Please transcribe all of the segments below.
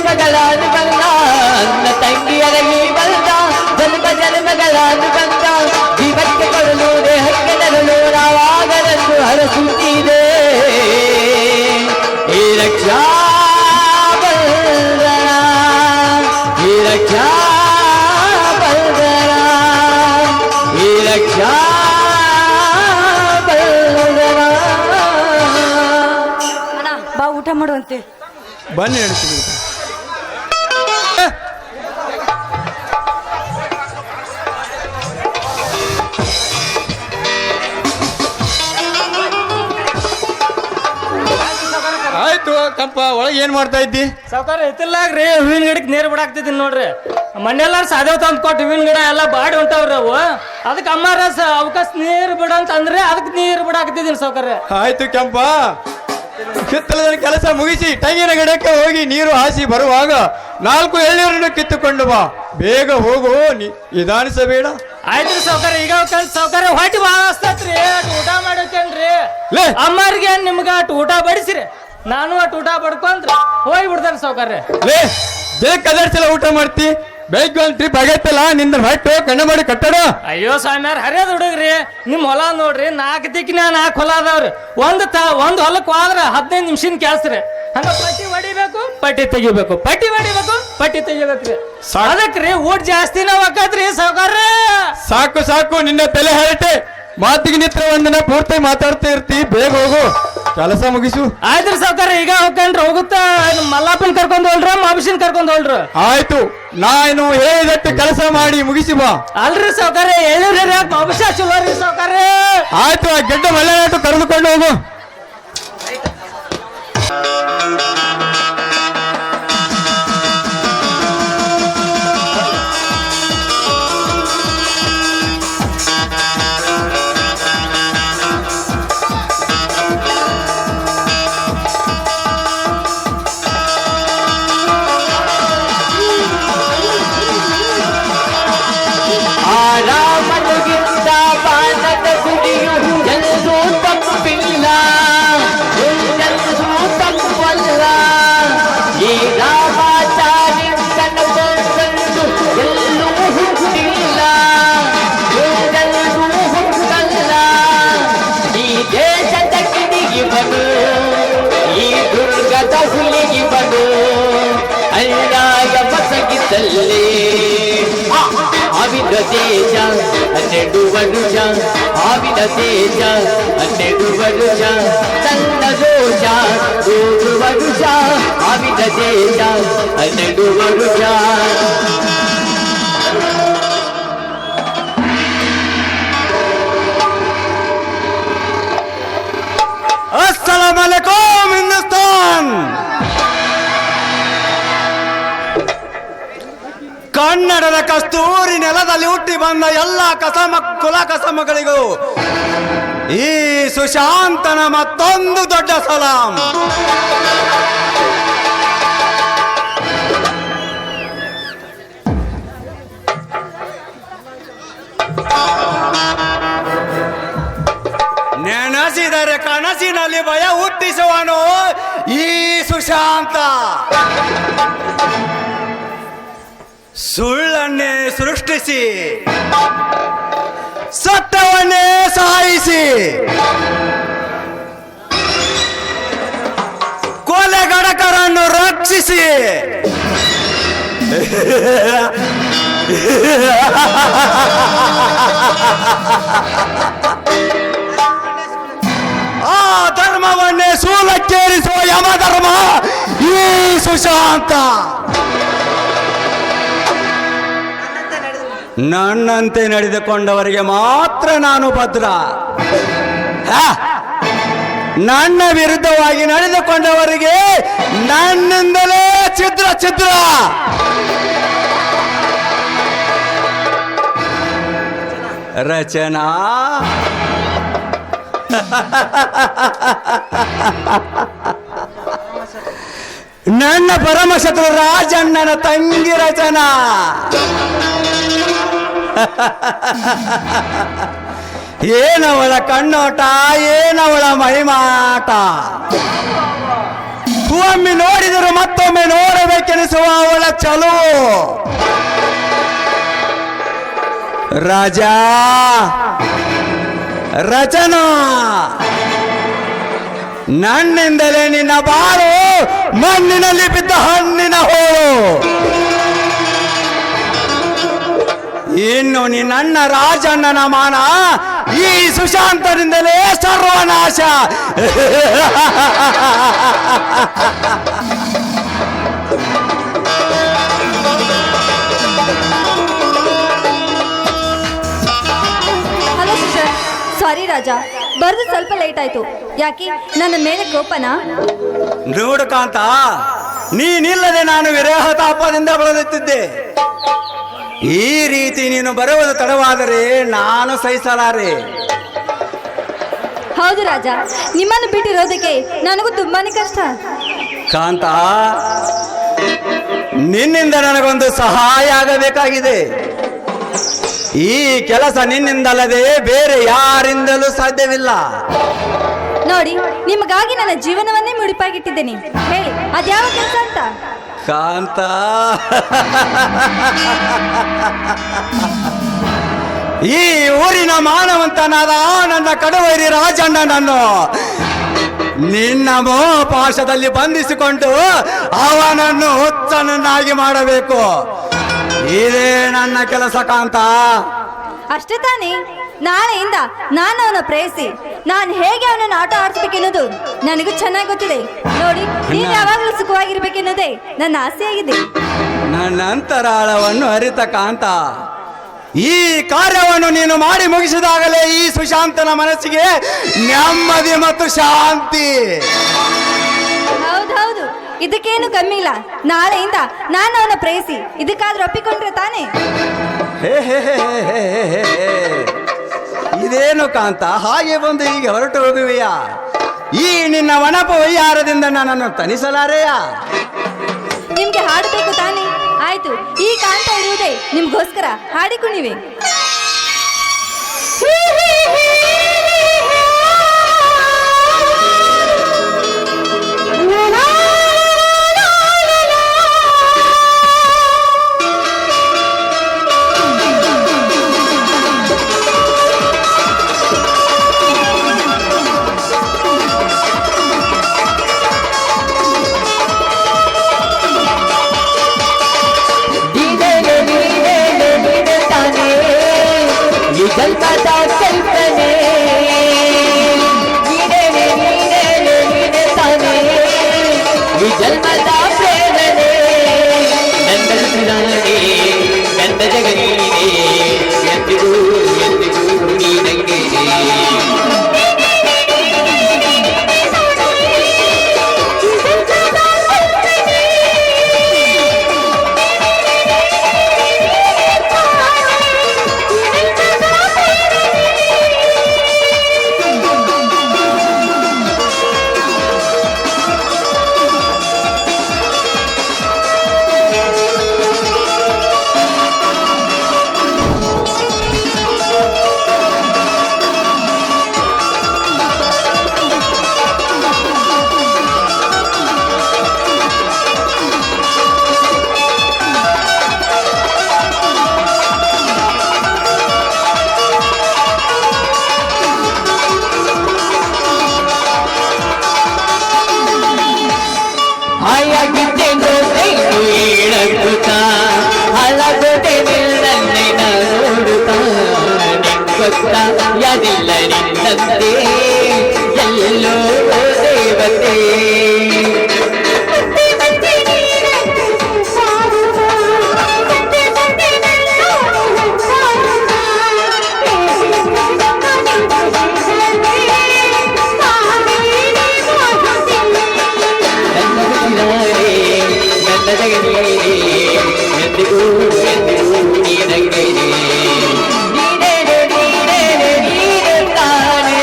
ಜನ್ಮಗಳ ಅನುಬಂಧ ಅನ್ನ ತಂಗಿಯರ ಈ ಬಂಧ ಜನ್ಮಗಳ ಅನುಬಂಧ ಜೀವಕ್ಕೆ ಕೊಡಲು ದೇಹಕ್ಕೆ ತರಲು ನಾವಾಗಲನ್ನು ಹರಸುತ್ತಿದೆ ಈ ರಕ್ಷಾ ಬಂಧನ ಈ ರಕ್ಷಾ ಬಂಧನ ಈ ರಕ್ಷಾ ಬಂಧನ. ಬಾ ಊಟ ಮಾಡುವಂತೆ ಬನ್ನಿ ಹೇಳ್ತೀನಿ. ಆಯ್ತು ಕಂಪ ಒಳಗೆ ಏನ್ ಮಾಡ್ತಾ ಇದ್ದಿ? ಸಾವುಕಾರ ಎತ್ತಿಲ್ಲಾಗ್ರಿ ಹೂವಿನ ಗಿಡಕ್ಕೆ ನೀರು ಬಿಡಾಕ್ತಿದ್ದೀನಿ ನೋಡ್ರಿ. ಮನೆಯೆಲ್ಲಾರು ಸಾದೇವ್ ತಂದು ಕೊಟ್ಟು ಹೂವಿನ ಗಿಡ ಎಲ್ಲ ಬಾಡಿ ಹೊಂಟವ್ರಿ ಅವು. ಅದಕ್ಕೆ ಅಮ್ಮಾರ ಅವಕಾಶ ನೀರು ಬಿಡ ಅಂತ ಅಂದ್ರೆ ಅದಕ್ಕೆ ನೀರು ಬಿಡಾಕ್ತಿದ್ದೀನಿ ಸಾವುಕಾರ. ಆಯ್ತು ಕೆಂಪ, ಕಿತ್ತಲದ ಕೆಲಸ ಮುಗಿಸಿ ತೆಂಗಿನ ಗಿಡಕ್ಕೆ ಹೋಗಿ ನೀರು ಹಾಸಿ ಬರುವಾಗ 4 ಎಳ್ನೀರನ್ನು ಕಿತ್ತುಕೊಂಡು ಬಾ. ಬೇಗ ಹೋಗು, ನಿಧಾನಿಸಬೇಡ. ಆಯ್ತ್ರಿ ಸಾವುಕಾರ. ಈಗ ಸಾವುಕಾರ ಹೊಟ್ಟಿ ಭಾಳ ಹಸ್ತತ್ರಿ, ಅಟ್ ಊಟ ಮಾಡಕ್ಕೇನ್ರಿ ಲೇ ಅಮ್ಮಾರಿಗೆ ನಿಮ್ಗ ಅಟ್ ಊಟ ಬಡಿಸಿರಿ, ನಾನು ಅಟ್ ಊಟ ಬಡ್ಕೊಂಡ್ರಿ ಹೋಗಿ ಬಿಡ್ತಾನೆ ಸಾವುಕಾರ. ಲೇ ಬೇಕಾದರ್ಸಲ ಊಟ ಮಾಡ್ತಿ, ಬೆಳಿಗ್ಗೆ ಒಂದು ಟ್ರಿಪ್ ಆಗೈತಲ್ಲ ನಿಂದ ಹೊಟ್ಟು ಕಣ್ಣ ಮಾಡಿ ಕಟ್ಟಡ. ಅಯ್ಯೋ ಸ್ವಾಮಿಯಾರ ಹರಿಯದ ಹುಡುಗ್ರಿ, ನಿಮ್ ಹೊಲ ನೋಡ್ರಿ 4 ದಿಕ್ಕಿನ 4 ಹೊಲ ಅದಾವ್ರಿ. ಒಂದ್ ಹೊಲಕ್ಕೆ ಹೋದ್ರ 15 ನಿಮಿಷನ್ ಕೆಲ್ಸ್ರಿ. ಹಂಗ ಪಟ್ಟಿ ಹೊಡಿಬೇಕು, ಪಟ್ಟಿ ತೆಗಿಬೇಕು, ಪಟ್ಟಿ ಹೊಡಿಬೇಕು, ಪಟ್ಟಿ ತೆಗಿಬೇಕ್ರಿ. ಅದಕ್ರಿ ಊಟ ಜಾಸ್ತಿನ ಹೋಗತ್ರಿ ಸಾವುಕಾರ. ಸಾಕು ಸಾಕು, ನಿನ್ನ ತಲೆ ಹರಟೆ ಮಾತಿಗೆ ನಿತ್ರ ಒಂದಿನ ಪೂರ್ತಿ ಮಾತಾಡ್ತಾ ಇರ್ತಿ. ಬೇಗ ಹೋಗು, ಕೆಲಸ ಮುಗಿಸು. ಆಯ್ತ್ರಿ ಸಾವುಕಾರ. ಈಗ ಹೋಗ್ಕಂಡ್ರಿ ಹೋಗುತ್ತಾ ಮಲ್ಲಾಪನ್ ಕರ್ಕೊಂಡ್ ಹೋಲ್ರ ಮಾಬಿಸಿನ್ ಕರ್ಕೊಂಡ್ ಹೋಲ್ರ. ಆಯ್ತು, ನಾನು ಹೇಳಿದಟ್ಟು ಕೆಲಸ ಮಾಡಿ ಮುಗಿಸಿ ಬಾ. ಅಲ್ರಿ ಸಾವುಕಾರ, ಹೇಳಿರಿ ಮಾಬಿಷ ಚಲೋ ರೀ ಸಾವುಕಾರ. ಆಯ್ತು, ಆ ಗೆಡ್ಡ ಮಲೆನಾಟು ಕರೆದುಕೊಂಡು ಹೋಗು. ರಾಮನಿಗಿಂತ ಬಾಣದ ಗುಡಿಯು ಎಲ್ಲೂ ತಪ್ಪಿಲ್ಲ, ಎಲ್ಲೂ ತಪ್ಪಲ್ಲ. ಈ ರಾಮಾಚಾರ್ಯನ ಬಂದು ಎಲ್ಲೂ ಹುಟ್ಟಿಲ್ಲ, ಎಲ್ಲೂ ಹುಟ್ಟಲ್ಲ. ಈ ದೇಶದ ಕಿಡಿಗಿವನು, ಈ ದುರ್ಗದ ಹುಲಿಗಿವನು, ಅಲ್ಲಾಯ ಬಸಗಿದ್ದಲ್ಲಿ ಆವಿದ ತೇಜ 12 ವರುಷ, ಆವಿದ ತೇಜ 12 ವರುಷ. ಸಣ್ಣ ದೋಷ 3 ವರುಷ, ಆವಿದ ತೇಜ 12 ವರುಷ. ಅಸ್ಸಲಾಮು ಅಲೈಕುಂ ಹಿಂದೂಸ್ತಾನ್. ಕನ್ನಡದ ಕಸ್ತೂರಿ ನೆಲದಲ್ಲಿ ಹುಟ್ಟಿ ಬಂದ ಎಲ್ಲ ಕುಲ ಕಸಮಗಳಿಗೂ ಈ ಸುಶಾಂತನ ಮತ್ತೊಂದು ದೊಡ್ಡ ಸಲಾಂ. ನೆನೆಸಿದರೆ ಕನಸಿನಲ್ಲಿ ಭಯ ಹುಟ್ಟಿಸುವನು ಈ ಸುಶಾಂತ. ಸುಳ್ಳನ್ನೇ ಸೃಷ್ಟಿಸಿ ಸತ್ಯವನ್ನೇ ಸಾಯಿಸಿ ಕೊಲೆಗಡಕರನ್ನು ರಕ್ಷಿಸಿ ಆ ಧರ್ಮವನ್ನೇ ಸೂಲಕ್ಕೇರಿಸುವ ಯಮಧರ್ಮ ಈ ಸುಶಾಂತ. ನನ್ನಂತೆ ನಡೆದುಕೊಂಡವರಿಗೆ ಮಾತ್ರ ನಾನು ಭದ್ರ. ನನ್ನ ವಿರುದ್ಧವಾಗಿ ನಡೆದುಕೊಂಡವರಿಗೆ ನನ್ನಿಂದಲೇ ಛಿದ್ರ ಛಿದ್ರ. ರಚನಾ ನನ್ನ ಪರಮಶತ್ರು ರಾಜಣ್ಣನ ತಂಗಿ ರಚನಾ. ಏನವಳ ಕಣ್ಣೋಟ, ಏನವಳ ಮಹಿಮಾಟ. ಒಮ್ಮೆ ನೋಡಿದರೂ ಮತ್ತೊಮ್ಮೆ ನೋಡಬೇಕೆನಿಸುವ ಅವಳ ಚಲೋ. ರಾಜ ರಚನಾ, ನನ್ನಿಂದಲೇ ನಿನ್ನ ಬಾಳು ಮಣ್ಣಿನಲ್ಲಿ ಬಿದ್ದ ಹಣ್ಣಿನ ಹೋಳು. ಇನ್ನು ನಿನ್ನ ರಾಜಣ್ಣನ ಮಾನ ಈ ಸುಶಾಂತನಿಂದಲೇ ಸರ್ವನಾಶ. ಹಲೋ ಸಿಸ್ಟರ್, ಸಾರಿ ರಾಜ, ಬರೋದು ಸ್ವಲ್ಪ ಲೇಟ್ ಆಯ್ತು. ಯಾಕೆ, ನನ್ನ ಮೇಲೆ ಕೋಪನಾ? ನೋಡು ಕಾಂತ, ನೀನಿಲ್ಲದೆ ನಾನು ವಿರಹ ತಾಪದಿಂದ ಬಳಲುತ್ತಿದ್ದೆ. ಈ ರೀತಿ ನೀನು ಬರುವುದು ತಡವಾದರೆ ನಾನು ಸಹಿಸಲಾರೆ. ಹೌದು ರಾಜ, ನಿಮ್ಮನ್ನು ಬಿಟ್ಟಿರೋದಕ್ಕೆ ನನಗೂ ತುಂಬಾನೇ ಕಷ್ಟ. ಕಾಂತ, ನಿನ್ನಿಂದ ನನಗೊಂದು ಸಹಾಯ ಆಗಬೇಕಾಗಿದೆ. ಈ ಕೆಲಸ ನಿನ್ನಿಂದಲ್ಲದೆ ಬೇರೆ ಯಾರಿಂದಲೂ ಸಾಧ್ಯವಿಲ್ಲ. ನೋಡಿ, ನಿಮಗಾಗಿ ನನ್ನ ಜೀವನವನ್ನೇ ಮುಡಿಪಾಗಿಟ್ಟಿದ್ದೇನೆ. ಹೇಳಿ, ಅದ್ಯಾವ ಕೆಲಸ ಅಂತ? ಕಾಂತ, ಈ ಊರಿನ ಮಾನವಂತನಾದ ನನ್ನ ಕಡುವೈರಿ ರಾಜಣ್ಣನನ್ನು ನಿನ್ನ ಮೋಹಪಾಶದಲ್ಲಿ ಬಂಧಿಸಿಕೊಂಡು ಅವನನ್ನು ಹುಚ್ಚನನ್ನಾಗಿ ಮಾಡಬೇಕು. ಇದೇ ನನ್ನ ಕೆಲಸ ಕಾಂತ. ಅಷ್ಟೇ ತಾನೇ? ನಾಳೆಯಿಂದ ನಾನು ಅವನ ಪ್ರೇಯಸಿ. ನಾನು ಹೇಗೆ ಅವನನ್ನು ಆಟ ಆಡಿಸ್ಬೇಕೆನ್ನೋದು ನನಗೂ ಚೆನ್ನಾಗಿ ಗೊತ್ತಿದೆ. ನೋಡಿ, ನೀನು ಯಾವಾಗಲೂ ಸುಖವಾಗಿರ್ಬೇಕೆನ್ನೋದೇ ನನ್ನ ಆಸೆಯಾಗಿದೆ. ನನ್ನ ಅಂತರಾಳವನ್ನು ಅರಿತ ಕಾಂತ, ಈ ಕಾರ್ಯವನ್ನು ನೀನು ಮಾಡಿ ಮುಗಿಸಿದಾಗಲೇ ಈ ಸುಶಾಂತನ ಮನಸ್ಸಿಗೆ ನೆಮ್ಮದಿ ಮತ್ತು ಶಾಂತಿ. ಹೌದೌದು, ಇದಕ್ಕೇನು ಕಮ್ಮಿ ಇಲ್ಲ. ನಾಳೆಯಿಂದ ನಾನು ಅವನ ಪ್ರೇಯಸಿ. ಇದಕ್ಕಾದ್ರೂ ಒಪ್ಪಿಕೊಂಡ್ರೆ ತಾನೇ? ಹೇ ಹೇ ಹೇ ಹೇ ಹೇ ಹೇ. ಇದೇನು ಕಾಂತ, ಹಾಗೆ ಬಂದು ಹೀಗೆ ಹೊರಟು ಹೋಗುವೆಯಾ? ಈ ನಿನ್ನ ವನಪ ವೈಹಾರದಿಂದ ನನ್ನನ್ನು ತನಿಸಲಾರೆಯ? ನಿಮ್ಗೆ ಹಾಡಬೇಕು ತಾನೇ? ಆಯ್ತು, ಈ ಕಾಂತ ಇರುವುದೇ ನಿಮ್ಗೋಸ್ಕರ. ಹಾಡಿ ಕುಣಿವೆ. ಜಲ್ಪದ ಕಲ್ಪನೆ ತಾನೇ, ಈ ಜನ್ಮದ ಪ್ರೇರಣೆ. ನನ್ನ ಸುರಾಣೆ, ನನ್ನ ಜಗನೀನೆ, ಎಂದಿಗೂ ಎಂದಿಗೂ ನೀನಂಗೆ. ಹಾಯಾಗಿದ್ದೇನು ಕೈನು ಏಳಗುತ್ತಾ, ಹಳಗೋದೆ ನಿನ್ನನ್ನೇ ನೋಡುತ್ತಾ. ನಿಂಗೊತ್ತಾ ಯಾರಿಲ್ಲ ನಿನ್ನಂತೆ, ಎಲ್ಲೋ ದೇವತೆ. ಎಂದಿಗೂ ಎಂದಿಗೂ ನೀನಂಗೆ. ನೀನೇ ತಾನೇ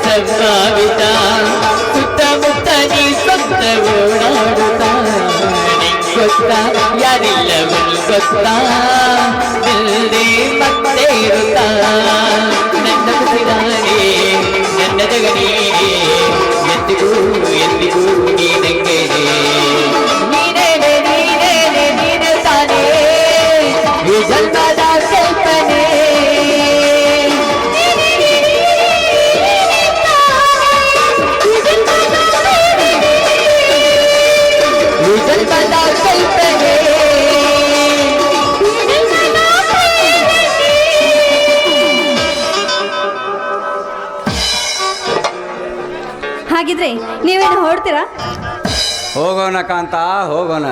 ಸಂಭಾವಿತ ಸುತ್ತಮುತ್ತ ನೀ ಸೊತ್ತ ಓಡಾಡುತ್ತಾ ಗೊತ್ತಾ ಯಾರಿಲ್ಲವೂ ಗೊತ್ತಾ ನಿಲ್ಲದೆ ಮತ್ತೆ ಇರುತ್ತಾ ನನ್ನ ಕುಸಿದಾನೆ ನನ್ನ ಜಗನೀನೆ ಎಂದಿಗೂ ಎಂದಿಗೂ ನೀನಂಗೆ ನೀನೇನೆ ನೀನೇನೆ ನೀನೆ ತಾನೇ ಈ ಜನ್ಮದ ಕಲ್ಪನೆ ಈ ಜನ್ಮದ ಕಲ್ಪನೆ ಹಾಗಿದ್ರೆ ನೀವೇನು ಹೊರಡ್ತೀರಾ? ಹೋಗೋಣ ಕಾಂತ ಹೋಗೋಣ.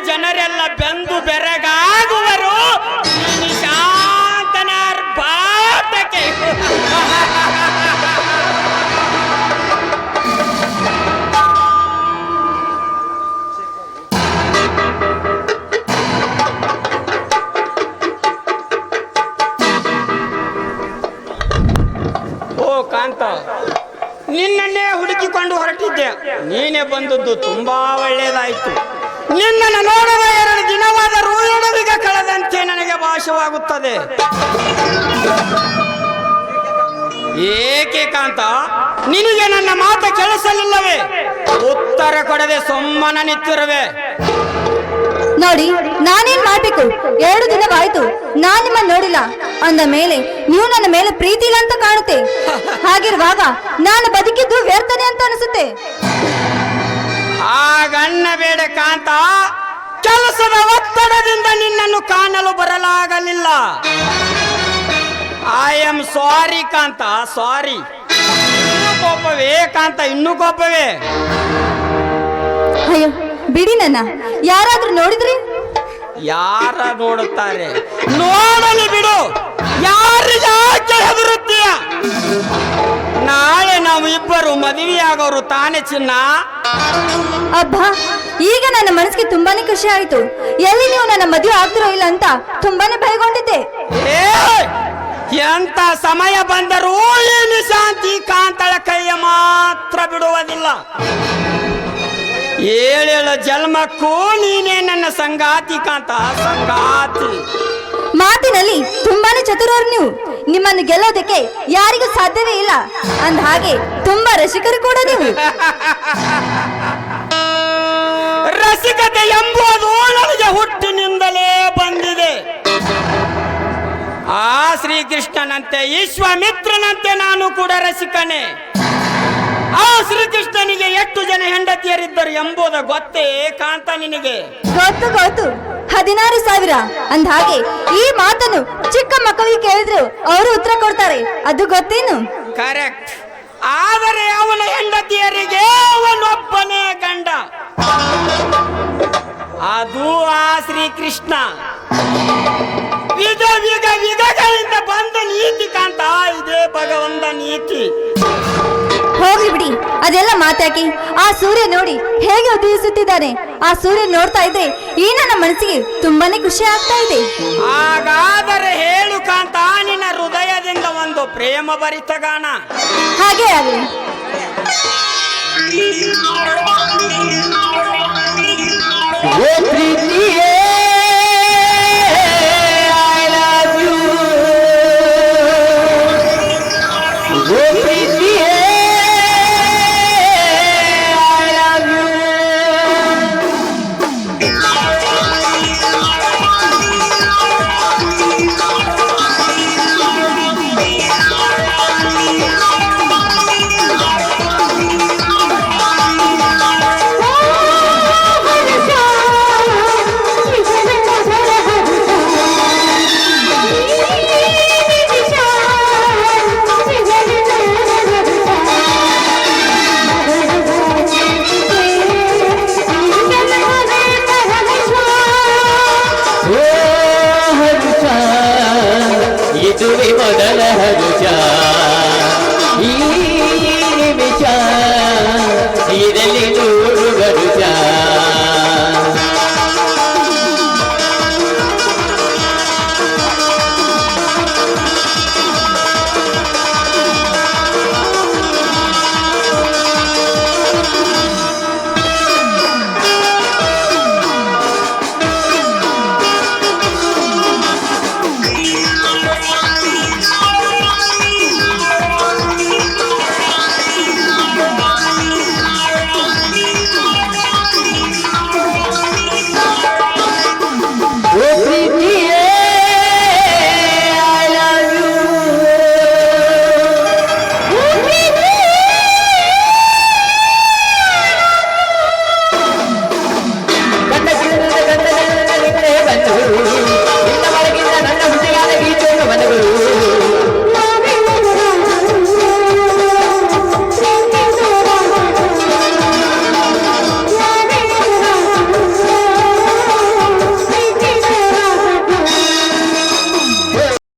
ಜನರೆಲ್ಲ ಬೆಂದು ಬೆರಗಾಗುವರು ಶಾಂತನ ಬಾಟಕ್ಕೆ. ಓ ಕಾಂತ, ನಿನ್ನನ್ನೇ ಹುಡುಕಿಕೊಂಡು ಹೊರಟಿದ್ದೆ. ನೀನೇ ಬಂದದ್ದು ತುಂಬಾ ಒಳ್ಳೆಯದಾಯಿತು. ನಿನ್ನನ್ನು ನೋಡುವ 2 ದಿನವಾದರೂ ಎಡವಿಗೆ ಕಳೆದಂತೆ ನನಗೆ ಭಾಸವಾಗುತ್ತದೆ. ಏಕೆ ಕಾಂತ, ನಿನಗೆ ನನ್ನ ಮಾತು ಕೇಳಿಸಲಿಲ್ಲವೇ? ಉತ್ತರ ಕೊಡದೆ ಸುಮ್ಮನೆ ನಿಂತಿರುವೆ. ನೋಡಿ ನಾನೇನ್ ಮಾಡ್ಬೇಕು? 2 ದಿನವಾಯ್ತು ನಾನ್ ನಿಮ್ಮನ್ನ ನೋಡಿಲ್ಲ. ಅಂದ ಮೇಲೆ ನೀವು ನನ್ನ ಮೇಲೆ ಪ್ರೀತಿ ಇಲ್ಲ ಅಂತ ಕಾಣುತ್ತೆ. ಹಾಗಿರುವಾಗ ನಾನು ಬದುಕಿದ್ದು ವ್ಯರ್ಥನೆ ಅಂತ ಅನಿಸುತ್ತೆ. ಆಗಣ್ಣ ಬೇಡ ಕಾಂತ, ಕೆಲಸದ ಒತ್ತಡದಿಂದ ನಿನ್ನನ್ನು ಕಾಣಲು ಬರಲಾಗಲಿಲ್ಲ. ಐ ಆಮ್ ಸಾರಿ ಕಾಂತ, ಸಾರಿ. ಇನ್ನೂ ಕೋಪವೇ ಕಾಂತ, ಇನ್ನೂ ಕೋಪವೇ? ಅಯ್ಯೋ ಬಿಡಿ, ನನ್ನ ಯಾರಾದ್ರೂ ನೋಡಿದ್ರಿ? ಯಾರ ನೋಡುತ್ತಾರೆ? ನೋಡಲಿ ಬಿಡು, ಯಾರಿಗೆ ಹೆದರುತ್ತೀಯ? ನಾಳೆ ನಾವು ಇಬ್ಬರು ಮದುವೆಯಾಗೋರು ತಾನೇ ಚಿನ್ನ. ಅಬ್ಬಾ, ಈಗ ನನ್ನ ಮನಸ್ಸಿಗೆ ತುಂಬಾನೇ ಖುಷಿ ಆಯ್ತು. ಎಲ್ಲಿ ನೀವು ನನ್ನ ಮದುವೆ ಆಗ್ತಿರೋ ಇಲ್ಲ ಅಂತ ತುಂಬಾನೇ ಭಯಗೊಂಡಿದ್ದೆ. ಎಂತ ಸಮಯ ಬಂದರೂ ಈ ನಿಶಾಂತಿ ಕಾಂತಳ ಕೈಯ ಮಾತ್ರ ಬಿಡುವುದಿಲ್ಲ. 7 ಜನ್ಮಕ್ಕೂ ನೀನೇ ನನ್ನ ಸಂಗಾತಿ ಕಾಂತ, ಸಂಗಾತಿ. ಮಾತಿನಲ್ಲಿ ತುಂಬಾನೇ ಚತುರರು ನೀವು. ನಿಮ್ಮನ್ನು ಗೆಲ್ಲೋದಕ್ಕೆ ಯಾರಿಗೂ ಸಾಧ್ಯವೇ ಇಲ್ಲ. ಅಂದ ಹಾಗೆ ತುಂಬಾ ರಸಿಕರು ಕೂಡ ನೀವು. ರಸಿಕತೆ ಎಂಬುದು ನನಗೆ ಹುಟ್ಟಿನಿಂದಲೇ ಬಂದಿದೆ. ಆ ಶ್ರೀಕೃಷ್ಣನಂತೆ ವಿಶ್ವಾಮಿತ್ರನಂತೆ ನಾನು ಕೂಡ ರಸಿಕನೇ. ಆ ಶ್ರೀಕೃಷ್ಣನಿಗೆ 8 ಜನ ಹೆಂಡತಿಯರಿದ್ದರು ಎಂಬುದು ಗೊತ್ತೇ ಕಾಂತ ನಿನಗೆ? ಗೊತ್ತು 16,000. ಅಂದ ಹಾಗೆ ಈ ಮಾತನ್ನು ಚಿಕ್ಕ ಮಕ್ಕಳಿಗೆ ಕೇಳಿದ್ರು ಅವರು ಉತ್ತರ ಕೊಡ್ತಾರೆ, ಅದು ಗೊತ್ತೇನು? ಕರೆಕ್ಟ್. ಆದರೆ ಅವನ ಹೆಂಡತಿಯರಿಗೆ ಅವನೊಬ್ಬನೇ ಗಂಡ, ಅದು ಆ ಶ್ರೀಕೃಷ್ಣ. ವಿಧಗಳಿಂದ ಬಂದ ನೀತಿ ಕಾಂತ, ಇದೇ ಭಗವಂತ ನೀತಿ. ಹೋಗ್ಲಿ ಬಿಡಿ, ಅದೆಲ್ಲ ಮಾತಾಕಿ. ಆ ಸೂರ್ಯ ನೋಡಿ ಹೇಗೆ ಉದಯಿಸುತ್ತಿದ್ದಾನೆ. ಆ ಸೂರ್ಯ ನೋಡ್ತಾ ಇದ್ರೆ ಈ ನನ್ನ ಮನಸ್ಸಿಗೆ ತುಂಬಾನೇ ಖುಷಿ ಆಗ್ತಾ ಇದೆ. ಹಾಗಾದರೆ ಹೇಳು ಕಾಂತ, ನಿನ್ನ ಹೃದಯದಿಂದ ಒಂದು ಪ್ರೇಮ ಭರಿತ ಗಾನ. ಹಾಗೆ ಆಗಲಿ. ಓ ಪ್ರೀತಿಯೇ, I love you. ಓ ಪ್ರೀತಿಯೇ, I love you. ಇದುವೆ ಮೊದಲ ಹರುಷ, ಈ ನಿಮಿಷ ಇರಲಿ 100 ವರುಷ.